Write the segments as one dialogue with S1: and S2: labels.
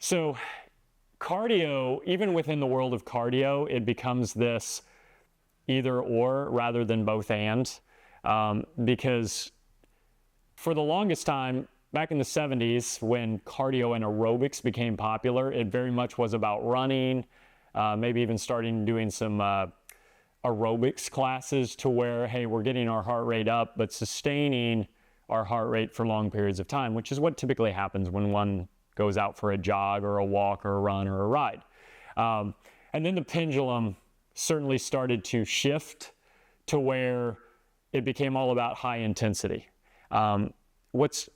S1: So cardio, even within the world of cardio, it becomes this either or rather than both and, because for the longest time, back in the 70s, when cardio and aerobics became popular, it very much was about running, maybe even starting doing some aerobics classes to where, hey, we're getting our heart rate up, but sustaining our heart rate for long periods of time, which is what typically happens when one goes out for a jog or a walk or a run or a ride. And then the pendulum certainly started to shift to where it became all about high intensity. This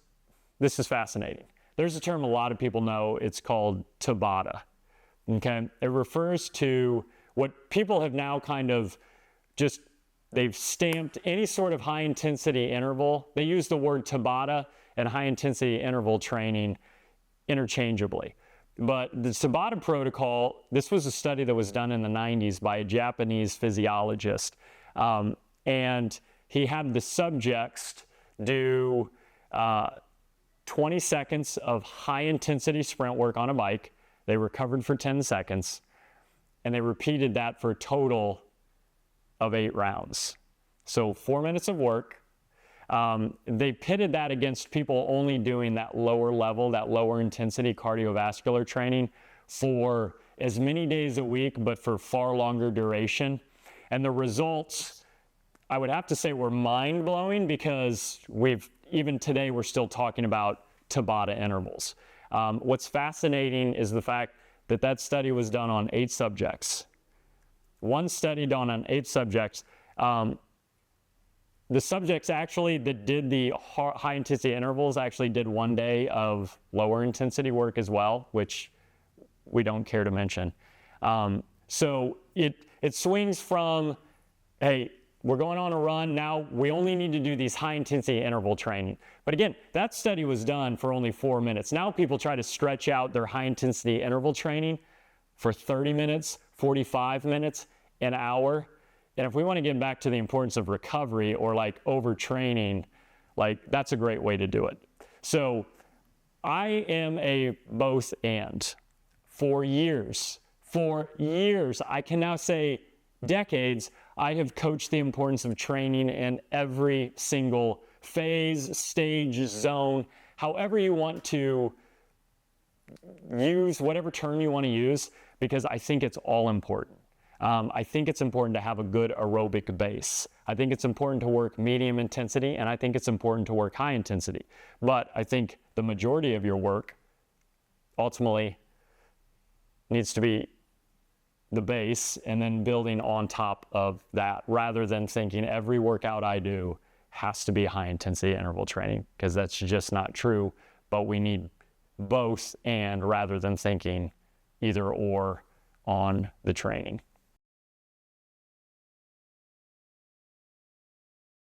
S1: is fascinating. There's a term a lot of people know. It's called Tabata. Okay, it refers to what people have now kind of they've stamped any sort of high intensity interval. They use the word Tabata and high intensity interval training interchangeably. But the Tabata protocol, this was a study that was done in the 90s by a Japanese physiologist. And he had the subjects do 20 seconds of high intensity sprint work on a bike. They recovered for 10 seconds. And they repeated that for a total of 8 rounds. So 4 minutes of work. They pitted that against people only doing that lower level, that lower intensity cardiovascular training for as many days a week, but for far longer duration. And the results, I would have to say, were mind-blowing, because even today we're still talking about Tabata intervals. What's fascinating is the fact that study was done on 8 subjects. One study done on 8 subjects. The subjects actually that did the high intensity intervals actually did 1 day of lower intensity work as well, which we don't care to mention. So it swings from, hey, we're going on a run, now we only need to do these high intensity interval training. But again, that study was done for only 4 minutes. Now people try to stretch out their high intensity interval training for 30 minutes, 45 minutes, an hour. And if we want to get back to the importance of recovery or like overtraining, like that's a great way to do it. So I am a both and. For years, I can now say decades, I have coached the importance of training in every single phase, stage, zone, however you want to use, whatever term you want to use, because I think it's all important. I think it's important to have a good aerobic base. I think it's important to work medium intensity, and I think it's important to work high intensity. But I think the majority of your work ultimately needs to be the base and then building on top of that, rather than thinking every workout I do has to be high intensity interval training, because that's just not true. But we need both and, rather than thinking either or on the training.